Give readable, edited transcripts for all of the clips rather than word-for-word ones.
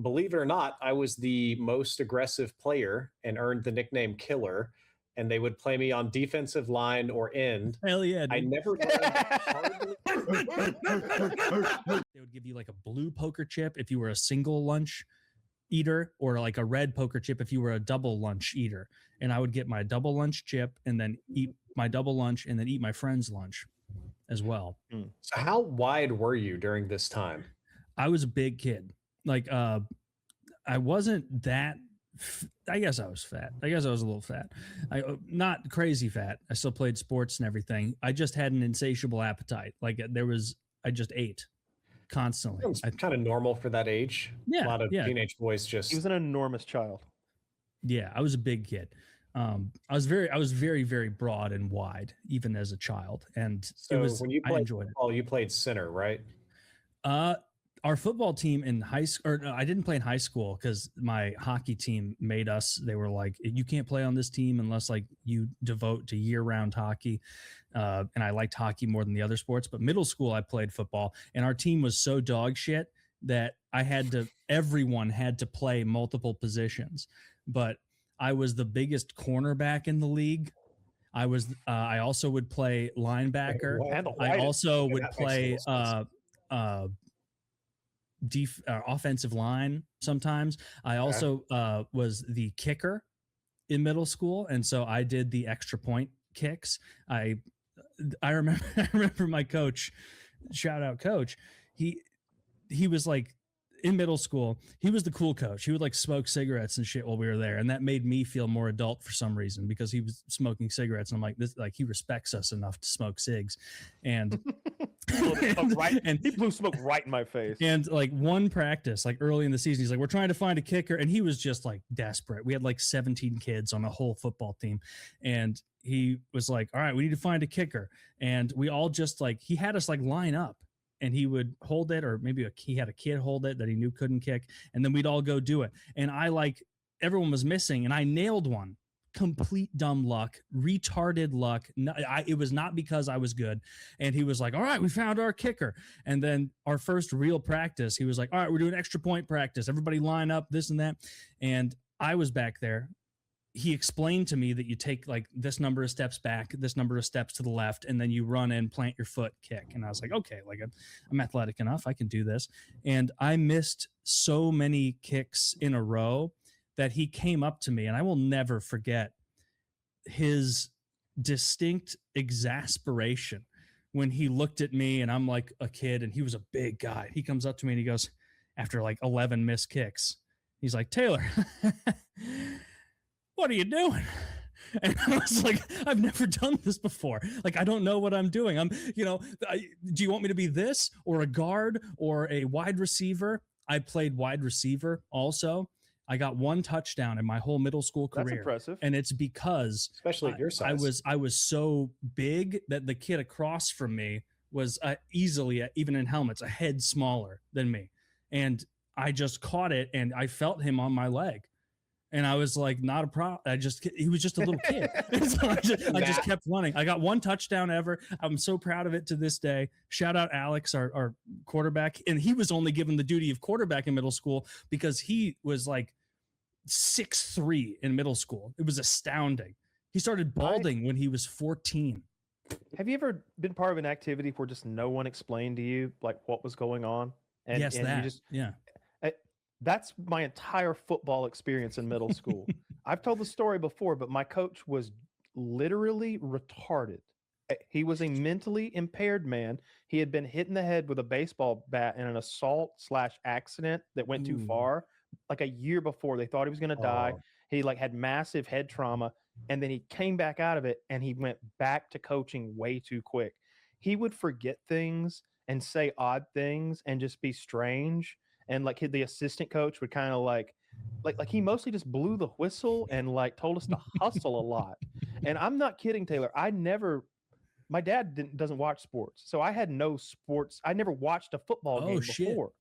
believe it or not, I was the most aggressive player and earned the nickname Killer. And they would play me on defensive line or end. Hell yeah, dude. I never They would give you like a blue poker chip if you were a single lunch eater, or like a red poker chip if you were a double lunch eater. And I would get my double lunch chip and then eat my double lunch and then eat my friend's lunch as well. So how wide were you during this time? I was a big kid. Like, I wasn't that, I guess I was fat. I guess I was a little fat. Not crazy fat. I still played sports and everything. I just had an insatiable appetite. Like I just ate constantly. It's kind of normal for that age. Yeah, a lot of teenage boys just. He was an enormous child. Yeah, I was a big kid. I was very, very broad and wide, even as a child. And so it was, when you played I enjoyed football, you played center, right? Our football team in high school, or no, I didn't play in high school because my hockey team made us, they were like, you can't play on this team unless like you devote to year-round hockey. And I liked hockey more than the other sports. But middle school, I played football, and our team was so dog shit that everyone had to play multiple positions. But I was the biggest cornerback in the league. I also would play linebacker. I also would play offensive line sometimes. I also was the kicker in middle school, and so I did the extra point kicks. I remember my coach, shout out coach, he was like, in middle school, he was the cool coach. He would like smoke cigarettes and shit while we were there, and that made me feel more adult for some reason because he was smoking cigarettes. And I'm like, this, like, he respects us enough to smoke cigs, and he blew smoke right in my face. And like one practice, like early in the season, he's like, we're trying to find a kicker, and he was just like desperate. We had like 17 kids on a whole football team, and he was like, all right, we need to find a kicker, and we all just like, he had us like line up. And he would hold it, or maybe he had a kid hold it that he knew couldn't kick, and then we'd all go do it. And everyone was missing, and I nailed one. Complete dumb luck, retarded luck. It was not because I was good. And he was like, all right, we found our kicker. And then our first real practice, he was like, all right, we're doing extra point practice. Everybody line up, this and that. And I was back there. He explained to me that you take like this number of steps back, this number of steps to the left, and then you run and plant your foot, kick. And I was like, okay, like I'm athletic enough. I can do this. And I missed so many kicks in a row that he came up to me, and I will never forget his distinct exasperation when he looked at me, and I'm like a kid, and he was a big guy. He comes up to me and he goes, after like 11 missed kicks, he's like, Taylor, what are you doing? And I was like, I've never done this before. Like, I don't know what I'm doing. Do you want me to be this or a guard or a wide receiver? I played wide receiver also. I got one touchdown in my whole middle school career. That's impressive. And it's because especially at your size. I was so big that the kid across from me was easily, even in helmets, a head smaller than me. And I just caught it, and I felt him on my leg. And I was like, not a problem. He was just a little kid. So I just kept running. I got one touchdown ever. I'm so proud of it to this day. Shout out Alex, our quarterback. And he was only given the duty of quarterback in middle school because he was like 6'3" in middle school. It was astounding. He started balding when he was 14. Have you ever been part of an activity where just no one explained to you like what was going on? And, yes, and that. You just, yeah. That's my entire football experience in middle school. I've told the story before, but my coach was literally retarded. He was a mentally impaired man. He had been hit in the head with a baseball bat in an assault/accident that went too far. Like a year before, they thought he was going to die. He like had massive head trauma, and then he came back out of it, and he went back to coaching way too quick. He would forget things and say odd things and just be strange. And like the assistant coach would kind of like he mostly just blew the whistle and like told us to hustle a lot. And I'm not kidding, Taylor. My dad doesn't watch sports, so I had no sports. I never watched a football game before.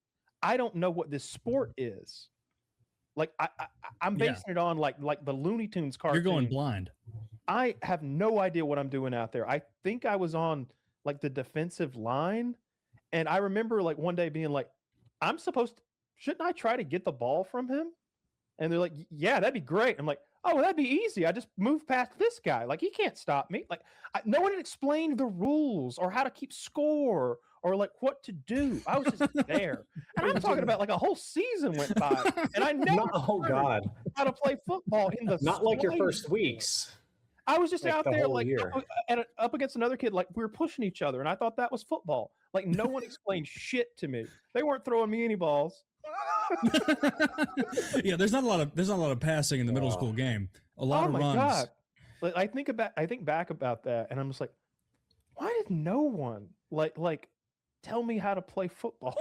I don't know what this sport is. Like I'm basing it on like the Looney Tunes cartoon. You're going blind. I have no idea what I'm doing out there. I think I was on like the defensive line, and I remember like one day being like, I'm supposed to shouldn't I try to get the ball from him? And they're like, yeah, that'd be great. I'm like, oh, well, that'd be easy. I just move past this guy. Like, he can't stop me. Like, no one had explained the rules or how to keep score or like what to do. I was just there. And I'm talking about like a whole season went by and I never learned how to play football in the Not like your first weeks. I was just like out the there whole like year. up against another kid, like we were pushing each other, and I thought that was football. Like no one explained shit to me. They weren't throwing me any balls. Yeah, there's not a lot of passing in the middle school game. A lot of runs. God. Like, I think back about that, and I'm just like, why did no one like tell me how to play football?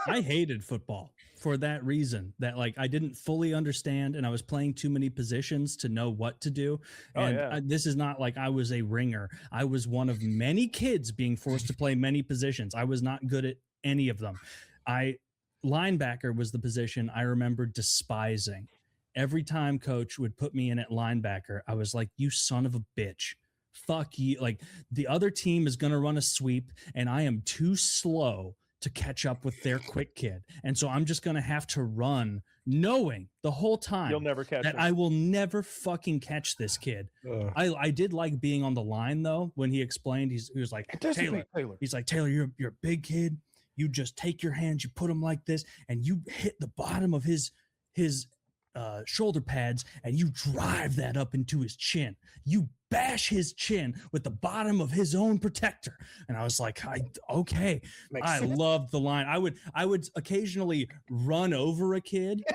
I hated football for that reason, that like I didn't fully understand and I was playing too many positions to know what to do. And this is not like I was a ringer. I was one of many kids being forced to play many positions. I was not good at any of them. Linebacker was the position I remember despising. Every time coach would put me in at linebacker, I was like, you son of a bitch. Fuck you. Like the other team is going to run a sweep and I am too slow to catch up with their quick kid. And so I'm just going to have to run knowing the whole time you'll never catch that him. I will never fucking catch this kid. I did like being on the line though. When he explained, he was like, Taylor. He's like, Taylor, you're a big kid. You just take your hands, you put them like this and you hit the bottom of his shoulder pads and you drive that up into his chin. You bash his chin with the bottom of his own protector. And I was like, okay. I loved the line. I would occasionally run over a kid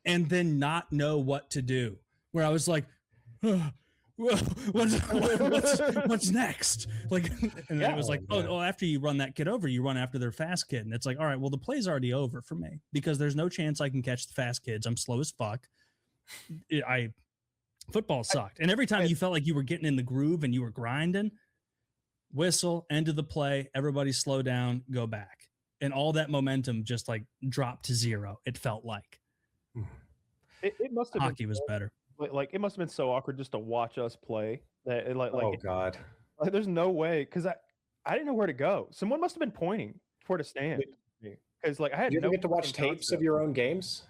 and then not know what to do, where I was like, what's next? Like, and then it was like, oh, after you run that kid over, you run after their fast kid. And it's like, all right, well, the play's already over for me because there's no chance I can catch the fast kids. I'm slow as fuck. Football sucked. And every time you felt like you were getting in the groove and you were grinding, whistle, end of the play, everybody slow down, go back. And all that momentum just like dropped to zero. It felt like it must have hockey was better. Like it must have been so awkward just to watch us play that God. Like there's no way, because I didn't know where to go. Someone must have been pointing where to stand, because like I had you ever get to watch tapes of your own games?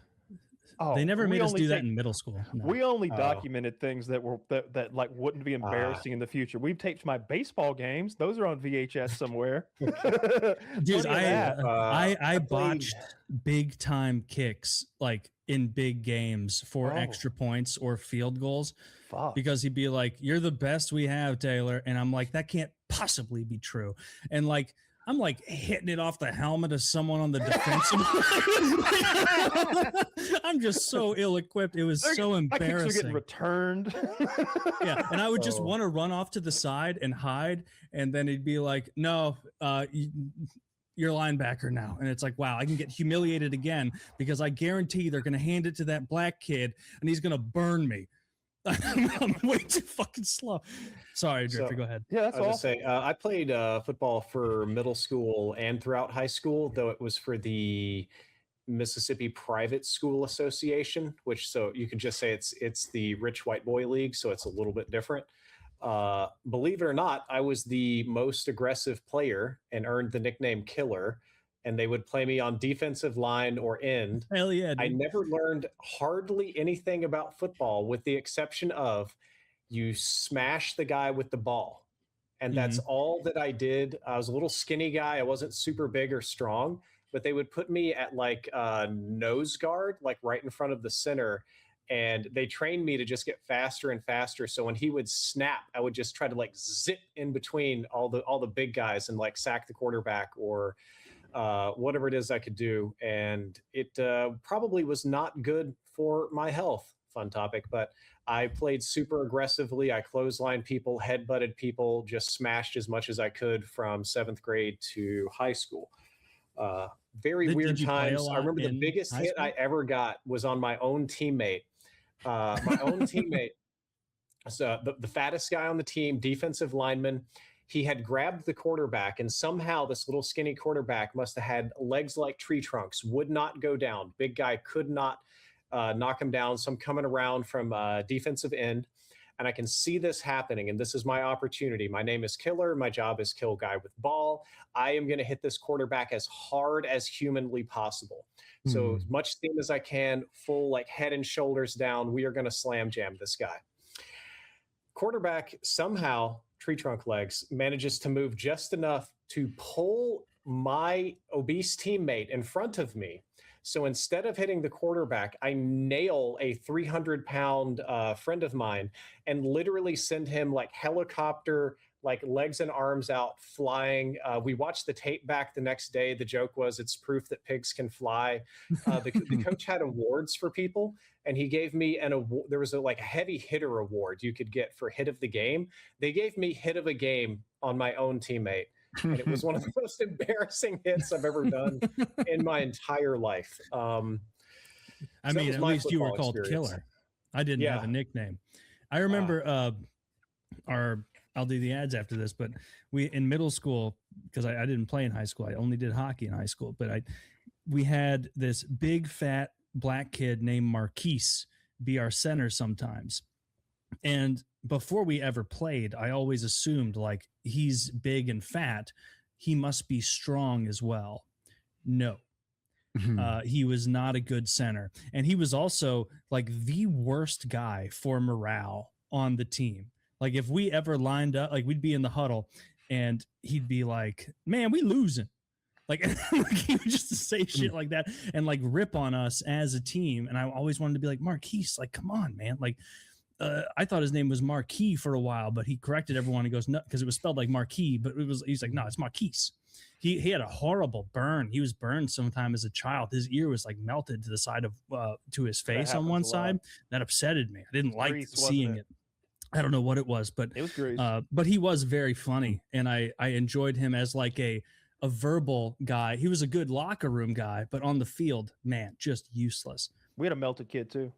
Oh, they never made us do that in middle school. No. We only documented things that were that like wouldn't be embarrassing in the future. We've taped my baseball games; those are on VHS somewhere. Dude, I botched big time kicks like in big games for extra points or field goals. Because he'd be like, "You're the best we have, Taylor," and I'm like, "That can't possibly be true." And like, I'm like hitting it off the helmet of someone on the defensive. I'm just so ill-equipped. It was so embarrassing. My kicks are getting returned. Yeah, and I would just want to run off to the side and hide, and then he'd be like, "No, you're linebacker now." And it's like, wow, I can get humiliated again because I guarantee they're going to hand it to that black kid, and he's going to burn me. I'm way too fucking slow. Sorry, Drifter, go ahead. Yeah, that's all. I played football for middle school and throughout high school, though it was for the Mississippi Private School Association, which, so you can just say it's the Rich White Boy League, so it's a little bit different. Believe it or not, I was the most aggressive player and earned the nickname Killer. And they would play me on defensive line or end. Hell yeah, dude. I never learned hardly anything about football with the exception of you smash the guy with the ball. And that's all that I did. I was a little skinny guy. I wasn't super big or strong, but they would put me at like nose guard, like right in front of the center. And they trained me to just get faster and faster. So when he would snap, I would just try to like zip in between all the big guys and like sack the quarterback or whatever it is I could do. And it probably was not good for my health. Fun topic, but I played super aggressively. I clotheslined people, headbutted people, just smashed as much as I could from 7th grade to high school. Very weird times. I remember the biggest hit I ever got was on my own teammate. So the fattest guy on the team, defensive lineman, he had grabbed the quarterback, and somehow this little skinny quarterback must have had legs like tree trunks, would not go down. Big guy could not knock him down. So I'm coming around from defensive end. and I can see this happening, and this is my opportunity. My name is Killer. My job is kill guy with ball. I am going to hit this quarterback as hard as humanly possible. So as much steam as I can, full like head and shoulders down. We are going to slam jam this guy. Quarterback somehow, tree trunk legs, manages to move just enough to pull my obese teammate in front of me. So instead of hitting the quarterback, I nail a 300-pound friend of mine and literally send him like helicopter, like legs and arms out flying. We watched the tape back the next day. The joke was it's proof that pigs can fly. The coach had awards for people, and he gave me an award. There was a heavy hitter award you could get for hit of the game. They gave me hit of a game on my own teammate. And it was one of the most embarrassing hits I've ever done in my entire life. I mean, at least you were called Killer. I didn't have a nickname. I remember I'll do the ads after this, but we in middle school, because I didn't play in high school. I only did hockey in high school, but we had this big fat black kid named Marquise be our center sometimes. And before we ever played, I always assumed like he's big and fat, he must be strong as well. No, he was not a good center. And he was also like the worst guy for morale on the team. Like if we ever lined up, like we'd be in the huddle and he'd be like, man, we losing. Like he would just say shit like that and like rip on us as a team. And I always wanted to be like, Marquise, like, come on, man. Like, I thought his name was Marquis for a while, but he corrected everyone. He goes, no, because it was spelled like Marquis, but he's like, no, it's Marquise. He had a horrible burn. He was burned sometime as a child. His ear was like melted to the side of to his face on one side. That upsetted me. I didn't like seeing it. I don't know what it was, but it was great. But he was very funny, and I enjoyed him as like a verbal guy. He was a good locker room guy, but on the field, man, just useless. We had a melted kid too.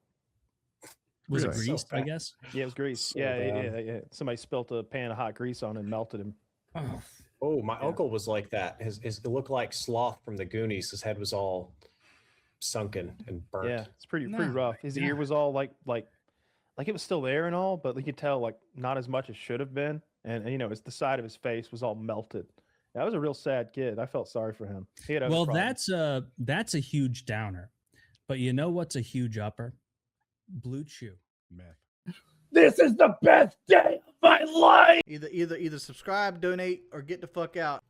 Was it greased, I guess? Yeah, it was greased. So yeah. Somebody spilt a pan of hot grease on it and melted him. Oh, my uncle was like that. It looked like Sloth from the Goonies. His head was all sunken and burnt. Yeah, it's pretty rough. His ear was all like it was still there and all, but you could tell like not as much as should have been. And you know, it's the side of his face was all melted. That was a real sad kid. I felt sorry for him. He had other problems. That's a huge downer. But you know what's a huge upper? Blue Chew. Meth. This is the best day of my life. Either subscribe, donate, or get the fuck out.